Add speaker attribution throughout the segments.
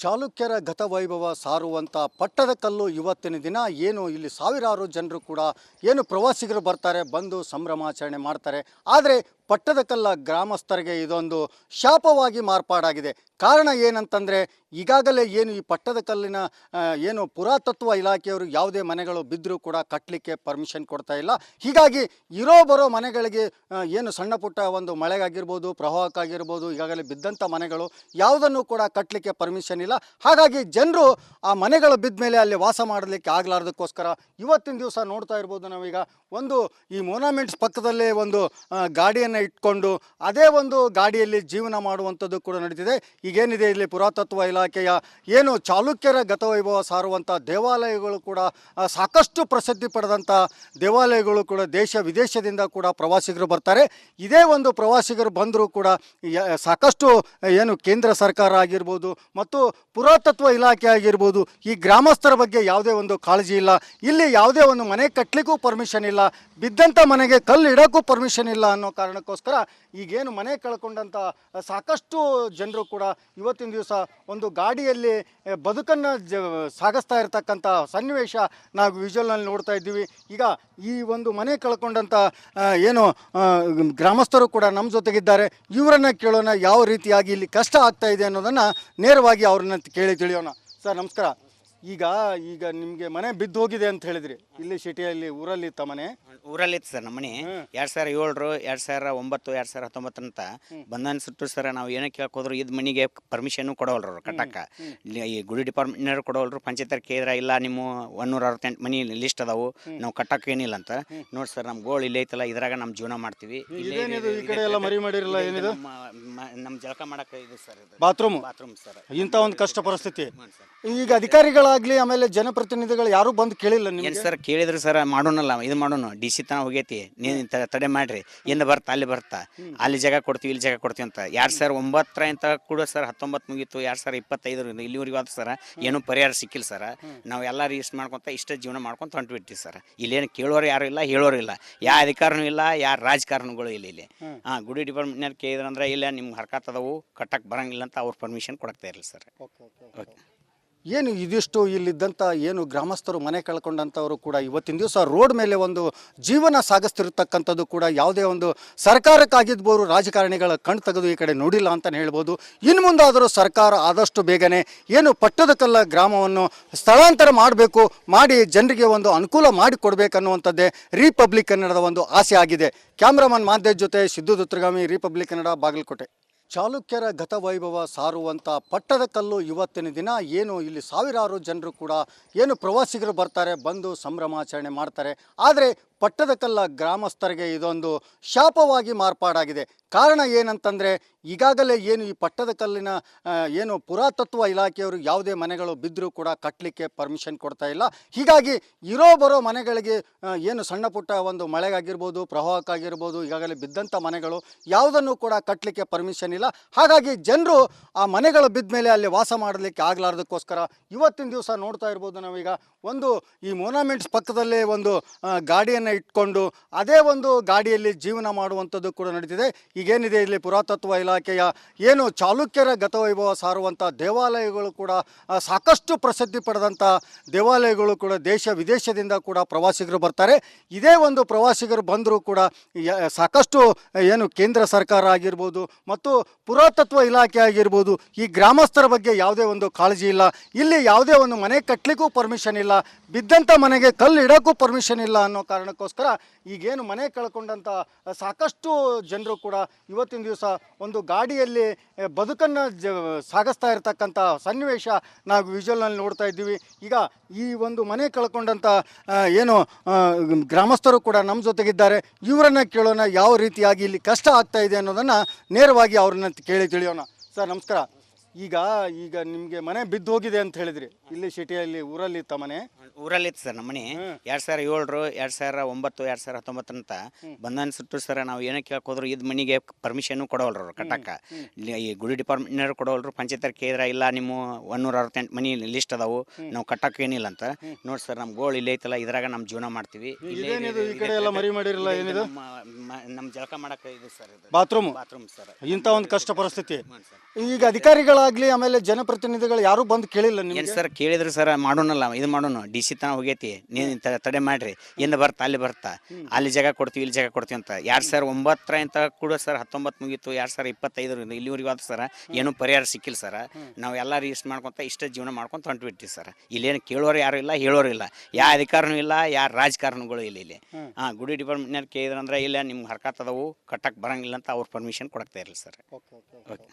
Speaker 1: ಚಾಲುಕ್ಯರ ಗತವೈಭವ ಸಾರುವಂಥ ಪಟ್ಟದಕಲ್ಲು ಇವತ್ತಿನ ದಿನ ಏನು ಇಲ್ಲಿ ಸಾವಿರಾರು ಜನರು ಕೂಡ ಏನು ಪ್ರವಾಸಿಗರು ಬರ್ತಾರೆ, ಬಂದು ಸಂಭ್ರಮಾಚರಣೆ ಮಾಡ್ತಾರೆ. ಆದರೆ ಪಟ್ಟದಕಲ್ಲ ಗ್ರಾಮಸ್ಥರಿಗೆ ಇದೊಂದು ಶಾಪವಾಗಿ ಮಾರ್ಪಾಡಾಗಿದೆ. ಕಾರಣ ಏನಂತಂದರೆ, ಈಗಾಗಲೇ ಏನು ಈ ಪಟ್ಟದಕಲ್ಲಿನ ಏನು ಪುರಾತತ್ವ ಇಲಾಖೆಯವರು ಯಾವುದೇ ಮನೆಗಳು ಬಿದ್ದರೂ ಕೂಡ ಕಟ್ಟಲಿಕ್ಕೆ ಪರ್ಮಿಷನ್ ಕೊಡ್ತಾ ಇಲ್ಲ. ಹೀಗಾಗಿ ಇರೋ ಬರೋ ಮನೆಗಳಿಗೆ ಏನು ಸಣ್ಣ ಪುಟ್ಟ ಒಂದು ಮಳೆಗಾಗಿರ್ಬೋದು, ಪ್ರವಾಹಕ್ಕಾಗಿರ್ಬೋದು, ಈಗಾಗಲೇ ಬಿದ್ದಂಥ ಮನೆಗಳು ಯಾವುದನ್ನು ಕೂಡ ಕಟ್ಟಲಿಕ್ಕೆ ಪರ್ಮಿಷನ್ ಇಲ್ಲ. ಹಾಗಾಗಿ ಜನರು ಆ ಮನೆಗಳು ಬಿದ್ದ ಮೇಲೆ ಅಲ್ಲಿ ವಾಸ ಮಾಡಲಿಕ್ಕೆ ಆಗಲಾರ್ದಕ್ಕೋಸ್ಕರ ಇವತ್ತಿನ ದಿವಸ ನೋಡ್ತಾ ಇರ್ಬೋದು ನಾವೀಗ ಒಂದು ಈ ಮೊನಾಮೆಂಟ್ಸ್ ಪಕ್ಕದಲ್ಲೇ ಒಂದು ಗಾಡಿಯನ್ನು ಇಟ್ಕೊಂಡು ಅದೇ ಒಂದು ಗಾಡಿಯಲ್ಲಿ ಜೀವನ ಮಾಡುವಂಥದ್ದು ಕೂಡ ನಡೀತಿದೆ. ಈಗೇನಿದೆ ಇಲ್ಲಿ ಪುರಾತತ್ವ ಇಲಾಖೆಯ ಏನು ಚಾಲುಕ್ಯರ ಗತವೈಭವ ಸಾರುವಂಥ ದೇವಾಲಯಗಳು ಕೂಡ ಸಾಕಷ್ಟು ಪ್ರಸಿದ್ಧಿ ಪಡೆದಂಥ ದೇವಾಲಯಗಳು ಕೂಡ ದೇಶ ವಿದೇಶದಿಂದ ಕೂಡ ಪ್ರವಾಸಿಗರು ಬರ್ತಾರೆ. ಇದೇ ಒಂದು ಪ್ರವಾಸಿಗರು ಬಂದರೂ ಕೂಡ ಸಾಕಷ್ಟು ಏನು ಕೇಂದ್ರ ಸರ್ಕಾರ ಆಗಿರ್ಬೋದು ಮತ್ತು ಪುರಾತತ್ವ ಇಲಾಖೆ ಆಗಿರ್ಬೋದು ಈ ಗ್ರಾಮಸ್ಥರ ಬಗ್ಗೆ ಯಾವುದೇ ಒಂದು ಕಾಳಜಿ ಇಲ್ಲ. ಇಲ್ಲಿ ಯಾವುದೇ ಒಂದು ಮನೆ ಕಟ್ಟಲಿಕ್ಕೂ ಪರ್ಮಿಷನ್ ಇಲ್ಲ, ಬಿದ್ದಂಥ ಮನೆಗೆ ಕಲ್ಲು ಇಡೋಕ್ಕೂ ಪರ್ಮಿಷನ್ ಇಲ್ಲ ಅನ್ನೋ ಕಾರಣಕ್ಕೋಸ್ಕರ ಈಗೇನು ಮನೆ ಕಳ್ಕೊಂಡಂಥ ಸಾಕಷ್ಟು ಜನರು ಕೂಡ ಇವತ್ತಿನ ದಿವಸ ಒಂದು ಗಾಡಿಯಲ್ಲಿ ಬದುಕನ್ನು ಸಾಗಿಸ್ತಾ ಇರತಕ್ಕಂಥ ಸನ್ನಿವೇಶ ನಾವು ವಿಜುವಲ್ನಲ್ಲಿ ನೋಡ್ತಾ ಇದ್ದೀವಿ. ಈಗ ಈ ಒಂದು ಮನೆ ಕಳ್ಕೊಂಡಂಥ ಏನು ಗ್ರಾಮಸ್ಥರು ಕೂಡ ನಮ್ಮ ಜೊತೆಗಿದ್ದಾರೆ. ಇವರನ್ನು ಕೇಳೋಣ, ಯಾವ ರೀತಿಯಾಗಿ ಇಲ್ಲಿ ಕಷ್ಟ ಆಗ್ತಾ ಇದೆ ಅನ್ನೋದನ್ನು ನೇರವಾಗಿ ಅವ್ರನ್ನ ಕೇಳಿ ತಿಳಿಯೋಣ. ಸರ್ ನಮಸ್ಕಾರ. ಈಗ ನಿಮಗೆ ಮನೆ ಬಿದ್ದು ಹೋಗಿದೆ ಅಂತ ಹೇಳಿದ್ರಿ, ಇಲ್ಲಿ ಸಿಟಿಯಲ್ಲಿ ಊರಲ್ಲಿ ಇತ್ತ ಮನೆ?
Speaker 2: ಊರಲ್ಲಿ ಇತ್ತು ಸರ್. ನಮ್ಮ ಮನೆ 2007, 2009, 2019 ಅಂತ ಬಂಧನ ಸುಟ್ಟು ಸರ್. ನಾವು ಏನೋ ಕೇಳ್ಕೋದ್ರು ಇದು ಮನೆಗೆ ಪರ್ಮಿಷನ್ ಕೊಡೋಲ್ರು ಕಟ್ಟಕ್ಕ. ಈ ಗುಡಿ ಡಿಪಾರ್ಟ್ಮೆಂಟ್ನವ್ರು ಕೊಡೋಲ್ರು. ಪಂಚಾಯತ್ ಕೇಳಿದ್ರೆ ಇಲ್ಲ ನಿಮ್ಮ 168 ಮನೆ ಲಿಸ್ಟ್ ಅದಾವು, ನಾವು ಕಟ್ಟಕ್ಕೆ ಏನಿಲ್ಲ ಅಂತ. ನೋಡಿ ಸರ್, ನಮ್ಮ ಗೋಳು ಇಲ್ಲಿ ಐತಲ್ಲ, ಇದ್ರಾಗ ನಮ್ಮ ಜೀವನ ಮಾಡ್ತೀವಿ.
Speaker 1: ಈ ಕಡೆ ಎಲ್ಲ ಮರಿ ಮಾಡಿರಲ್ಲ, ಏನಿದು
Speaker 2: ನಮ್ಮ ಜಳಕ ಮಾಡಕ್ಕೆ ಇದು ಸರ್,
Speaker 1: ಬಾತ್ರೂಮ್
Speaker 2: ಸರ್.
Speaker 1: ಇಂಥ ಒಂದು ಕಷ್ಟ ಪರಿಸ್ಥಿತಿ. ಈಗ ಅಧಿಕಾರಿಗಳಾಗ್ಲಿ ಆಮೇಲೆ ಜನಪ್ರತಿನಿಧಿಗಳು ಯಾರು ಬಂದು ಕೇಳಿಲ್ಲ ನಿಮ್ಗೆ?
Speaker 2: ಸರ್ ಕೇಳಿದ್ರು ಸರ್, ಮಾಡೋಣಲ್ಲ ಇದು ಮಾಡೋಣ, DC ತನ ಹೋಗೈತಿ, ನೀನು ತಡೆ ಮಾಡ್ರಿ, ಏನು ಬರ್ತಾ ಅಲ್ಲಿ ಬರ್ತಾ, ಅಲ್ಲಿ ಜಾಗ ಕೊಡ್ತೀವಿ ಇಲ್ಲಿ ಜಾಗ ಕೊಡ್ತೀವಿ ಅಂತ. 2009 ಅಂತ ಕೂಡ ಸರ್ 19 ಮುಗೀತು, 2025 ಇಲ್ಲಿವರೆಗೂ ಆಯ್ತು ಸರ್. ಏನೂ ಪರಿಹಾರ ಸಿಕ್ಕಿಲ್ಲ ಸರ್. ನಾವು ಎಲ್ಲ ಇಷ್ಟು ಮಾಡ್ಕೊತ ಇಷ್ಟ ಜೀವನ ಮಾಡ್ಕೊಂತ ಹೊಂಟ್ಬಿಡ್ತೀವಿ ಸರ್. ಇಲ್ಲೇನು ಕೇಳೋರು ಯಾರು ಇಲ್ಲ, ಹೇಳೋರು ಇಲ್ಲ, ಯಾವ ಅಧಿಕಾರನೂ ಇಲ್ಲ, ಯಾರ ರಾಜಕಾರಣಗಳು ಇಲ್ಲಿ. ಗುಡಿ ಡಿಪಾರ್ಟ್ಮೆಂಟ್ನಾರು ಕೇಳಿದ್ರಂದ್ರೆ ಇಲ್ಲ ನಿಮ್ಮ ಹರ್ಕಾತದವು ಕಟ್ಟಕ್ಕೆ ಬರಂಗಿಲ್ಲ ಅಂತ ಅವ್ರು ಪರ್ಮಿಷನ್ ಕೊಡಕ್ತಾ ಇರಲಿಲ್ಲ ಸರ್. ಓಕೆ.
Speaker 1: ಏನು ಇದಿಷ್ಟು ಇಲ್ಲಿದ್ದಂಥ ಏನು ಗ್ರಾಮಸ್ಥರು ಮನೆ ಕಳ್ಕೊಂಡಂಥವರು ಕೂಡ ಇವತ್ತಿನ ದಿವಸ ರೋಡ್ ಮೇಲೆ ಒಂದು ಜೀವನ ಸಾಗಿಸ್ತಿರ್ತಕ್ಕಂಥದ್ದು ಕೂಡ ಯಾವುದೇ ಒಂದು ಸರ್ಕಾರಕ್ಕಾಗಿದ್ಬೋದು ರಾಜಕಾರಣಿಗಳ ಕಣ್ಣು ತೆಗೆದು ಈ ಕಡೆ ನೋಡಿಲ್ಲ ಅಂತಲೇ ಹೇಳ್ಬೋದು. ಇನ್ನು ಮುಂದಾದರೂ ಸರ್ಕಾರ ಆದಷ್ಟು ಬೇಗನೆ ಏನು ಪಟ್ಟದಕಲ್ಲ ಗ್ರಾಮವನ್ನು ಸ್ಥಳಾಂತರ ಮಾಡಬೇಕು, ಮಾಡಿ ಜನರಿಗೆ ಒಂದು ಅನುಕೂಲ ಮಾಡಿಕೊಡ್ಬೇಕನ್ನುವಂಥದ್ದೇ ರಿಪಬ್ಲಿಕ್ ಕನ್ನಡದ ಒಂದು ಆಸೆ ಆಗಿದೆ. ಕ್ಯಾಮ್ರಾಮನ್ ಮಾದೇಶ್ ಜೊತೆ ಸಿದ್ದು ದುತ್ರಗಾಮಿ, ರಿಪಬ್ಲಿಕ್ ಕನ್ನಡ, ಬಾಗಲಕೋಟೆ. ಚಾಲುಕ್ಯರ ಗತವೈಭವ ಸಾರುವಂಥ ಪಟ್ಟದಕಲ್ಲು ಇವತ್ತಿನ ದಿನ ಏನು ಇಲ್ಲಿ ಸಾವಿರಾರು ಜನರು ಕೂಡ ಏನು ಪ್ರವಾಸಿಗರು ಬರ್ತಾರೆ, ಬಂದು ಸಂಭ್ರಮಾಚರಣೆ ಮಾಡ್ತಾರೆ. ಆದರೆ ಪಟ್ಟದಕಲ್ಲ ಗ್ರಾಮಸ್ಥರಿಗೆ ಇದೊಂದು ಶಾಪವಾಗಿ ಮಾರ್ಪಾಡಾಗಿದೆ. ಕಾರಣ ಏನಂತಂದರೆ, ಈಗಾಗಲೇ ಏನು ಈ ಪಟ್ಟದಕಲ್ಲಿನ ಏನು ಪುರಾತತ್ವ ಇಲಾಖೆಯವರು ಯಾವುದೇ ಮನೆಗಳು ಬಿದ್ದರೂ ಕೂಡ ಕಟ್ಟಲಿಕ್ಕೆ ಪರ್ಮಿಷನ್ ಕೊಡ್ತಾ ಇಲ್ಲ. ಹೀಗಾಗಿ ಇರೋ ಬರೋ ಮನೆಗಳಿಗೆ ಏನು ಸಣ್ಣ ಪುಟ್ಟ ಒಂದು ಮಳೆಗಾಗಿರ್ಬೋದು, ಪ್ರವಾಹಕ್ಕಾಗಿರ್ಬೋದು, ಈಗಾಗಲೇ ಬಿದ್ದಂಥ ಮನೆಗಳು ಯಾವುದನ್ನು ಕೂಡ ಕಟ್ಟಲಿಕ್ಕೆ ಪರ್ಮಿಷನ್ ಇಲ್ಲ. ಹಾಗಾಗಿ ಜನರು ಆ ಮನೆಗಳು ಬಿದ್ದ ಮೇಲೆ ಅಲ್ಲಿ ವಾಸ ಮಾಡಲಿಕ್ಕೆ ಆಗಲಾರ್ದಕ್ಕೋಸ್ಕರ ಇವತ್ತಿನ ದಿವಸ ನೋಡ್ತಾ ಇರ್ಬೋದು ನಾವೀಗ ಒಂದು ಈ ಮೊನಾಮೆಂಟ್ಸ್ ಪಕ್ಕದಲ್ಲೇ ಒಂದು ಗಾಡಿಯನ್ನು ಇಟ್ಕೊಂಡು ಅದೇ ಒಂದು ಗಾಡಿಯಲ್ಲಿ ಜೀವನ ಮಾಡುವಂಥದ್ದು ಕೂಡ ನಡೀತಿದೆ. ಈಗೇನಿದೆ ಇಲ್ಲಿ ಪುರಾತತ್ವ ಇಲಾಖೆಯ ಏನು ಚಾಲುಕ್ಯರ ಗತವೈಭವ ಸಾರುವಂಥ ದೇವಾಲಯಗಳು ಕೂಡ ಸಾಕಷ್ಟು ಪ್ರಸಿದ್ಧಿ ಪಡೆದಂಥ ದೇವಾಲಯಗಳು ಕೂಡ ದೇಶ ವಿದೇಶದಿಂದ ಕೂಡ ಪ್ರವಾಸಿಗರು ಬರ್ತಾರೆ. ಇದೇ ಒಂದು ಪ್ರವಾಸಿಗರು ಬಂದರೂ ಕೂಡ ಸಾಕಷ್ಟು ಏನು ಕೇಂದ್ರ ಸರ್ಕಾರ ಆಗಿರ್ಬೋದು ಮತ್ತು ಪುರಾತತ್ವ ಇಲಾಖೆ ಆಗಿರ್ಬೋದು ಈ ಗ್ರಾಮಸ್ಥರ ಬಗ್ಗೆ ಯಾವುದೇ ಒಂದು ಕಾಳಜಿ ಇಲ್ಲ. ಇಲ್ಲಿ ಯಾವುದೇ ಒಂದು ಮನೆ ಕಟ್ಟಲಿಕ್ಕೂ ಪರ್ಮಿಷನ್ ಇಲ್ಲ, ಬಿದ್ದಂಥ ಮನೆಗೆ ಕಲ್ಲು ಇಡೋಕ್ಕೂ ಪರ್ಮಿಷನ್ ಇಲ್ಲ ಅನ್ನೋ ಕಾರಣಕ್ಕೋಸ್ಕರ ಈಗೇನು ಮನೆ ಕಳ್ಕೊಂಡಂಥ ಸಾಕಷ್ಟು ಜನರು ಕೂಡ ಇವತ್ತಿನ ದಿವಸ ಒಂದು ಗಾಡಿಯಲ್ಲಿ ಬದುಕನ್ನು ಸಾಗಿಸ್ತಾ ಇರತಕ್ಕಂಥ ಸನ್ನಿವೇಶ ನಾವು ವಿಜುವಲ್ನಲ್ಲಿ ನೋಡ್ತಾ ಇದ್ದೀವಿ. ಈಗ ಈ ಒಂದು ಮನೆ ಕಳ್ಕೊಂಡಂಥ ಏನು ಗ್ರಾಮಸ್ಥರು ಕೂಡ ನಮ್ಮ ಜೊತೆಗಿದ್ದಾರೆ. ಇವರನ್ನು ಕೇಳೋಣ, ಯಾವ ರೀತಿಯಾಗಿ ಇಲ್ಲಿ ಕಷ್ಟ ಆಗ್ತಾ ಇದೆ ಅನ್ನೋದನ್ನು ನೇರವಾಗಿ ಅವ್ರನ್ನ ಕೇಳಿ ತಿಳಿಯೋಣ. ಸರ್ ನಮಸ್ಕಾರ. ಈಗ ನಿಮಗೆ ಮನೆ ಬಿದ್ದು ಹೋಗಿದೆ ಅಂತ ಹೇಳಿದ್ರಿ, ಇಲ್ಲಿ ಸಿಟಿಯಲ್ಲಿ ಊರಲ್ಲಿ ಇತ್ತ ಮನೆ?
Speaker 2: ಊರಲ್ಲಿ ಇತ್ತು ಸರ್. ನಮ್ಮ ಮನೆ 2007, 2009, 2019 ಅಂತ ಬಂಧನ ಸುಟ್ಟು ಸರ್. ನಾವು ಏನೋ ಕೇಳ್ಕೋದ್ರು ಇದು ಮನೆಗೆ ಪರ್ಮಿಷನ್ ಕೊಡೋಲ್ರು ಕಟ್ಟಕ್ಕ. ಈ ಗುಡಿ ಡಿಪಾರ್ಟ್ಮೆಂಟ್ನವ್ರು ಕೊಡೋಲ್ರು. ಪಂಚಾಯತ್ ಕೇಳಿದ್ರೆ ಇಲ್ಲ ನಿಮ್ಮ 168 ಮನೆ ಲಿಸ್ಟ್ ಅದಾವು, ನಾವು ಕಟ್ಟಕ್ಕೆ ಏನಿಲ್ಲ ಅಂತ. ನೋಡಿ ಸರ್, ನಮ್ಮ ಗೋಳು ಇಲ್ಲಿ ಐತಲ್ಲ, ಇದ್ರಾಗ ನಮ್ಮ ಜೀವನ ಮಾಡ್ತೀವಿ.
Speaker 1: ಈ ಕಡೆ ಎಲ್ಲ ಮರಿ ಮಾಡಿರಲ್ಲ, ಏನಿದು
Speaker 2: ನಮ್ಮ ಜಳಕ ಮಾಡಕ್ಕೆ ಇದು ಸರ್,
Speaker 1: ಬಾತ್ರೂಮ್
Speaker 2: ಸರ್.
Speaker 1: ಇಂಥ ಒಂದು ಕಷ್ಟ ಪರಿಸ್ಥಿತಿ. ಈಗ ಅಧಿಕಾರಿಗಳ ಅಧಿಕಾರಿಗಳಾಗ್ಲಿ ಆಮೇಲೆ ಜನಪ್ರತಿನಿಧಿಗಳು ಯಾರು ಬಂದು ಕೇಳಿಲ್ಲ
Speaker 2: ಏನು
Speaker 1: ನಿಮ್ಗೆ?
Speaker 2: ಸರ್ ಕೇಳಿದ್ರು ಸರ್ ಮಾಡೋಣಲ್ಲ ಇದು ಮಾಡೋಣ ಡಿ ಸಿ ತನ ಹೋಗೈತಿ ನೀನು ತಡೆ ಮಾಡ್ರಿ ಎಂದು ಬರ್ತಾ ಅಲ್ಲಿ ಬರ್ತಾ ಅಲ್ಲಿ ಜಾಗ ಕೊಡ್ತೀವಿ ಇಲ್ಲಿ ಜಾಗ ಕೊಡ್ತೀವಿ ಅಂತ 2009 ಕೂಡ ಸರ್ 19 ಮುಗೀತು 2025 ಇಲ್ಲಿವರೆಗೂ ಆದ ಸರ್ ಏನೂ ಪರಿಹಾರ ಸಿಕ್ಕಿಲ್ಲ ಸರ್ ನಾವು ಎಲ್ಲ ರಿಜಿಸ್ಟ್ ಮಾಡ್ಕೊತ ಇಷ್ಟ ಜೀವನ ಮಾಡ್ಕೊಂತ ಹೊಂಟ್ಬಿಟ್ಟಿವಿ ಸರ್ ಇಲ್ಲೇನು ಕೇಳೋರು ಯಾರು ಇಲ್ಲ ಹೇಳೋರು ಇಲ್ಲ ಯಾವ ಅಧಿಕಾರನೂ ಇಲ್ಲ ಯಾರ ರಾಜಕಾರಣಗಳು ಇಲ್ಲ ಇಲ್ಲಿ ಗುಡಿ ಡಿಪಾರ್ಟ್ಮೆಂಟ್ನಾರು ಕೇಳಿದ್ರಂದ್ರೆ ಇಲ್ಲ ನಿಮ್ಗೆ ಹರ್ಕತ್ ಅದಾವು ಕಟ್ಟಕ್ಕೆ ಬರಂಗಿಲ್ಲ ಅಂತ ಅವ್ರು ಪರ್ಮಿಷನ್ ಕೊಡಕ್ತಾ ಇರಲಿಲ್ಲ ಸರ್. ಓಕೆ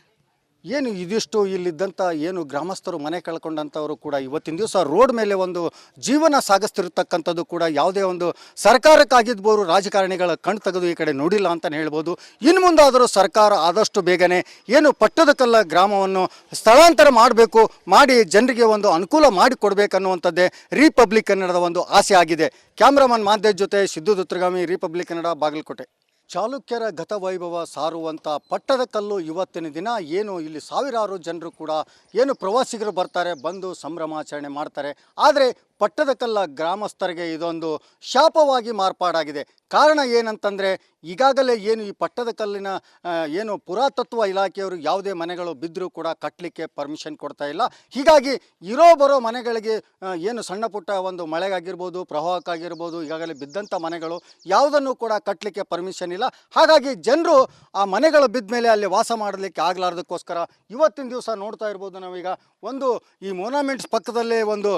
Speaker 1: ಏನು ಇದಿಷ್ಟು ಇಲ್ಲಿದ್ದಂಥ ಏನು ಗ್ರಾಮಸ್ಥರು ಮನೆ ಕಳ್ಕೊಂಡಂಥವರು ಕೂಡ ಇವತ್ತಿನ ದಿವಸ ರೋಡ್ ಮೇಲೆ ಒಂದು ಜೀವನ ಸಾಗಿಸ್ತಿರ್ತಕ್ಕಂಥದ್ದು ಕೂಡ ಯಾವುದೇ ಒಂದು ಸರ್ಕಾರಕ್ಕಾಗಿದ್ಬೋದು ರಾಜಕಾರಣಿಗಳ ಕಣ್ ತೆಗೆದು ಈ ಕಡೆ ನೋಡಿಲ್ಲ ಅಂತಲೇ ಹೇಳ್ಬೋದು. ಇನ್ನು ಮುಂದಾದರೂ ಸರ್ಕಾರ ಆದಷ್ಟು ಬೇಗನೆ ಏನು ಪಟ್ಟದಕಲ್ಲ ಗ್ರಾಮವನ್ನು ಸ್ಥಳಾಂತರ ಮಾಡಬೇಕು, ಮಾಡಿ ಜನರಿಗೆ ಒಂದು ಅನುಕೂಲ ಮಾಡಿಕೊಡ್ಬೇಕನ್ನುವಂಥದ್ದೇ ರಿಪಬ್ಲಿಕ್ ಕನ್ನಡದ ಒಂದು ಆಸೆ ಆಗಿದೆ. ಕ್ಯಾಮ್ರಾಮನ್ ಮಾದೇಶ್ ಜೊತೆ ಸಿದ್ದು ದುತ್ರಗಾಮಿ, ರಿಪಬ್ಲಿಕ್ ಕನ್ನಡ, ಬಾಗಲಕೋಟೆ. ಚಾಲುಕ್ಯರ ಗತವೈಭವ ಸಾರುವಂಥ ಪಟ್ಟದಕಲ್ಲು ಇವತ್ತಿನ ದಿನ ಏನು ಇಲ್ಲಿ ಸಾವಿರಾರು ಜನರು ಕೂಡ ಏನು ಪ್ರವಾಸಿಗರು ಬರ್ತಾರೆ, ಬಂದು ಸಂಭ್ರಮಾಚರಣೆ ಮಾಡ್ತಾರೆ. ಆದರೆ ಪಟ್ಟದಕಲ್ಲ ಗ್ರಾಮಸ್ಥರಿಗೆ ಇದೊಂದು ಶಾಪವಾಗಿ ಮಾರ್ಪಾಡಾಗಿದೆ. ಕಾರಣ ಏನಂತಂದರೆ ಈಗಾಗಲೇ ಏನು ಈ ಪಟ್ಟದಕಲ್ಲಿನ ಏನು ಪುರಾತತ್ವ ಇಲಾಖೆಯವರು ಯಾವುದೇ ಮನೆಗಳು ಬಿದ್ದರೂ ಕೂಡ ಕಟ್ಟಲಿಕ್ಕೆ ಪರ್ಮಿಷನ್ ಕೊಡ್ತಾ ಇಲ್ಲ. ಹೀಗಾಗಿ ಬರೋ ಮನೆಗಳಿಗೆ ಏನು ಸಣ್ಣ ಪುಟ್ಟ ಒಂದು ಮಳೆಗಾಗಿರ್ಬೋದು, ಪ್ರವಾಹಕ್ಕಾಗಿರ್ಬೋದು, ಈಗಾಗಲೇ ಬಿದ್ದಂಥ ಮನೆಗಳು ಯಾವುದನ್ನು ಕೂಡ ಕಟ್ಟಲಿಕ್ಕೆ ಪರ್ಮಿಷನ್ ಇಲ್ಲ. ಹಾಗಾಗಿ ಜನರು ಆ ಮನೆಗಳು ಬಿದ್ದ ಮೇಲೆ ಅಲ್ಲಿ ವಾಸ ಮಾಡಲಿಕ್ಕೆ ಆಗಲಾರ್ದಕ್ಕೋಸ್ಕರ ಇವತ್ತಿನ ದಿವಸ ನೋಡ್ತಾ ಇರ್ಬೋದು ನಾವೀಗ ಒಂದು ಈ ಮೊನಾಮೆಂಟ್ಸ್ ಪಕ್ಕದಲ್ಲೇ ಒಂದು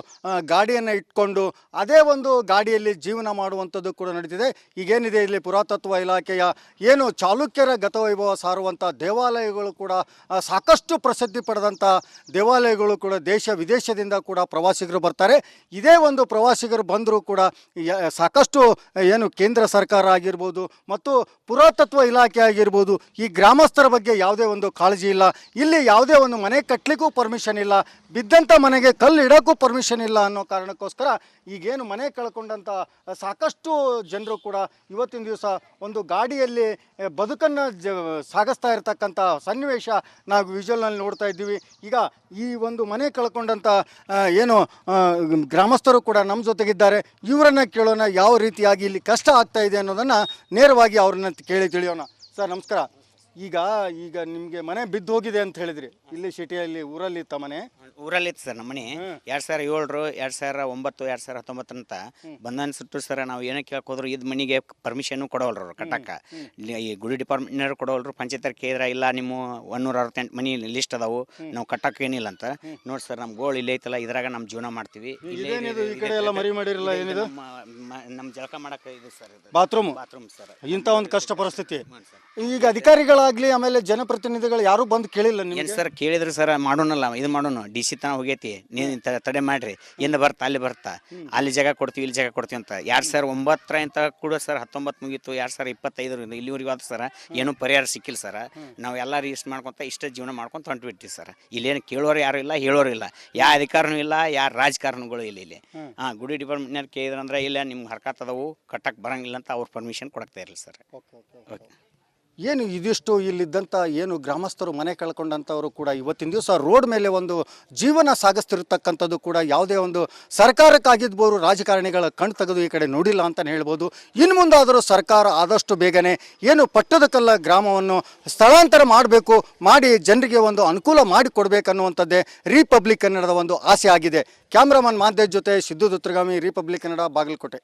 Speaker 1: ಗಾಡಿಯನ್ನು ಇಟ್ಕೊಂಡು ಅದೇ ಒಂದು ಗಾಡಿಯಲ್ಲಿ ಜೀವನ ಮಾಡುವಂಥದ್ದು ಕೂಡ ನಡೀತಿದೆ. ಈಗೇನಿದೆ ಇಲ್ಲಿ ಪುರಾತತ್ವ ಇಲಾಖೆಯ ಏನು ಚಾಲುಕ್ಯರ ಗತವೈಭವ ಸಾರುವಂಥ ದೇವಾಲಯಗಳು ಕೂಡ ಸಾಕಷ್ಟು ಪ್ರಸಿದ್ಧಿ ಪಡೆದಂಥ ದೇವಾಲಯಗಳು ಕೂಡ ದೇಶ ವಿದೇಶದಿಂದ ಕೂಡ ಪ್ರವಾಸಿಗರು ಬರ್ತಾರೆ. ಇದೇ ಒಂದು ಪ್ರವಾಸಿಗರು ಬಂದರೂ ಕೂಡ ಸಾಕಷ್ಟು ಏನು ಕೇಂದ್ರ ಸರ್ಕಾರ ಆಗಿರ್ಬೋದು ಮತ್ತು ಪುರಾತತ್ವ ಇಲಾಖೆ ಆಗಿರ್ಬೋದು ಈ ಗ್ರಾಮಸ್ಥರ ಬಗ್ಗೆ ಯಾವುದೇ ಒಂದು ಕಾಳಜಿ ಇಲ್ಲ. ಇಲ್ಲಿ ಯಾವುದೇ ಒಂದು ಮನೆ ಕಟ್ಟಲಿಕ್ಕೂ ಪರ್ಮಿಷನ್ ಇಲ್ಲ, ಬಿದ್ದಂಥ ಮನೆಗೆ ಕಲ್ಲು ಇಡೋಕ್ಕೂ ಪರ್ಮಿಷನ್ ಇಲ್ಲ ಅನ್ನೋ ಕಾರಣಕ್ಕೋಸ್ಕರ ಈಗೇನು ಮನೆ ಕಳ್ಕೊಂಡಂಥ ಸಾಕಷ್ಟು ಜನರು ಕೂಡ ಇವತ್ತಿನ ದಿವಸ ಒಂದು ಗಾಡಿಯಲ್ಲಿ ಬದುಕನ್ನು ಸಾಗಿಸ್ತಾ ಇರತಕ್ಕಂಥ ಸನ್ನಿವೇಶ ನಾವು ವಿಜುವಲ್ನಲ್ಲಿ ನೋಡ್ತಾ ಇದ್ದೀವಿ. ಈಗ ಈ ಒಂದು ಮನೆ ಕಳ್ಕೊಂಡಂಥ ಏನು ಗ್ರಾಮಸ್ಥರು ಕೂಡ ನಮ್ಮ ಜೊತೆಗಿದ್ದಾರೆ. ಇವರನ್ನು ಕೇಳೋಣ ಯಾವ ರೀತಿಯಾಗಿ ಇಲ್ಲಿ ಕಷ್ಟ ಆಗ್ತಾ ಇದೆ ಅನ್ನೋದನ್ನು ನೇರವಾಗಿ ಅವ್ರನ್ನ ಕೇಳಿ ತಿಳಿಯೋಣ. ಸರ್ ನಮಸ್ಕಾರ. ಈಗ ನಿಮಗೆ ಮನೆ ಬಿದ್ದು ಹೋಗಿದೆ ಅಂತ ಹೇಳಿದ್ರಿ, ಇಲ್ಲಿ ಸಿಟಿಯಲ್ಲಿ ಊರಲ್ಲಿ ಇತ್ತ ಮನೆ?
Speaker 2: ಊರಲ್ಲಿತ್ತು ಸರ್ ನಮ್ಮ ಮನೆ 2007 2009 2019 ಅಂತ ಬಂಧನ ಸುಟ್ಟು ಸರ್. ನಾವು ಏನೋ ಕೇಳ್ಕೋದ್ರು ಇದು ಮನೆಗೆ ಪರ್ಮಿಷನ್ ಕೊಡೋಲ್ರು ಅವ್ರು ಕಟ್ಟಕ್ಕೆ. ಈ ಗುಡಿ ಡಿಪಾರ್ಟ್ಮೆಂಟ್ನವ್ರು ಕೊಡೋಲ್ರು. ಪಂಚಾಯತ್ ಕೇಳಿದ್ರೆ ಇಲ್ಲ ನಿಮ್ಮ 168 ಮನೆ ಲಿಸ್ಟ್ ಅದಾವು, ನಾವು ಕಟ್ಟಕ್ಕೆ ಏನಿಲ್ಲ ಅಂತ. ನೋಡಿ ಸರ್ ನಮ್ಮ ಗೋಳು ಇಲ್ಲೇ ಐತಲ್ಲ, ಇದ್ರಾಗ ನಮ್ಮ ಜೀವನ ಮಾಡ್ತೀವಿ.
Speaker 1: ಈ ಕಡೆ ಎಲ್ಲ ಮರಿ ಮಾಡಿರಲ್ಲ, ಏನಿದು
Speaker 2: ನಮ್ಮ ಜಳಕ ಮಾಡಕ್ಕೆ ಇದು ಸರ್
Speaker 1: ಬಾತ್ರೂಮ್
Speaker 2: ಸರ್.
Speaker 1: ಇಂಥ ಒಂದು ಕಷ್ಟ ಪರಿಸ್ಥಿತಿ. ಈಗ ಅಧಿಕಾರಿಗಳಾಗ್ಲಿ ಆಮೇಲೆ ಜನಪ್ರತಿನಿಧಿಗಳು ಯಾರು ಬಂದು ಕೇಳಿಲ್ಲ ನಿಮ್ಗೆ?
Speaker 2: ಏನು ಸರ್ ಕೇಳಿದ್ರು ಸರ್ ಮಾಡೋಣಲ್ಲ ಇದು ಮಾಡೋಣ ಡಿ ಸಿ ತನ ಹೋಗೈತಿ ನೀನು ತಡೆ ಮಾಡ್ರಿ ಎಂದು ಬರ್ತಾ ಅಲ್ಲಿ ಬರ್ತಾ ಅಲ್ಲಿ ಜಾಗ ಕೊಡ್ತೀವಿ ಇಲ್ಲಿ ಜಾಗ ಕೊಡ್ತೀವಿ ಅಂತ 2009 ಕೂಡ ಸರ್ 19 ಮುಗೀತು 2025 ಇಲ್ಲಿವರೆಗೂ ಆದ ಸರ್ ಏನೂ ಪರಿಹಾರ ಸಿಕ್ಕಿಲ್ಲ ಸರ್. ನಾವು ಎಲ್ಲ ರಿಜಿಸ್ಟ್ ಮಾಡ್ಕೊತ ಇಷ್ಟ ಜೀವನ ಮಾಡ್ಕೊಂತ ಹೊಂಟ್ಬಿಟ್ಟಿವಿ ಸರ್. ಇಲ್ಲೇನು ಕೇಳೋರು ಯಾರು ಇಲ್ಲ ಹೇಳೋರು ಇಲ್ಲ, ಯಾವ ಅಧಿಕಾರನೂ ಇಲ್ಲ ಯಾರ ರಾಜಕಾರಣಗಳು ಇಲ್ಲ ಇಲ್ಲಿ. ಗುಡಿ ಡಿಪಾರ್ಟ್ಮೆಂಟ್ನಾರು ಕೇಳಿದ್ರಂದ್ರೆ ಇಲ್ಲ ನಿಮ್ಗೆ ಹರ್ಕತ್ ಅದಾವು ಕಟ್ಟಕ್ಕೆ ಬರಂಗಿಲ್ಲ ಅಂತ ಅವ್ರು ಪರ್ಮಿಷನ್ ಕೊಡಕ್ತಾ ಇರಲಿಲ್ಲ ಸರ್. ಓಕೆ
Speaker 1: ಏನು ಇದಿಷ್ಟು ಇಲ್ಲಿದ್ದಂಥ ಏನು ಗ್ರಾಮಸ್ಥರು ಮನೆ ಕಳ್ಕೊಂಡಂಥವರು ಕೂಡ ಇವತ್ತಿನ ದಿವಸ ರೋಡ್ ಮೇಲೆ ಒಂದು ಜೀವನ ಸಾಗಿಸ್ತಿರ್ತಕ್ಕಂಥದ್ದು ಕೂಡ ಯಾವುದೇ ಒಂದು ಸರ್ಕಾರಕ್ಕಾಗಿದ್ಬೋದು ರಾಜಕಾರಣಿಗಳ ಕಣ್ ತೆಗೆದು ಈ ಕಡೆ ನೋಡಿಲ್ಲ ಅಂತಲೇ ಹೇಳ್ಬೋದು. ಇನ್ನು ಮುಂದಾದರೂ ಸರ್ಕಾರ ಆದಷ್ಟು ಬೇಗನೆ ಏನು ಪಟ್ಟದಕಲ್ಲ ಗ್ರಾಮವನ್ನು ಸ್ಥಳಾಂತರ ಮಾಡಬೇಕು, ಮಾಡಿ ಜನರಿಗೆ ಒಂದು ಅನುಕೂಲ ಮಾಡಿಕೊಡ್ಬೇಕನ್ನುವಂಥದ್ದೇ ರಿಪಬ್ಲಿಕ್ ಕನ್ನಡದ ಒಂದು ಆಸೆ ಆಗಿದೆ. ಕ್ಯಾಮ್ರಾಮನ್ ಮಾದೇಶ್ ಜೊತೆ ಸಿದ್ದು ದುತ್ರಗಾಮಿ, ರಿಪಬ್ಲಿಕ್ ಕನ್ನಡ, ಬಾಗಲಕೋಟೆ.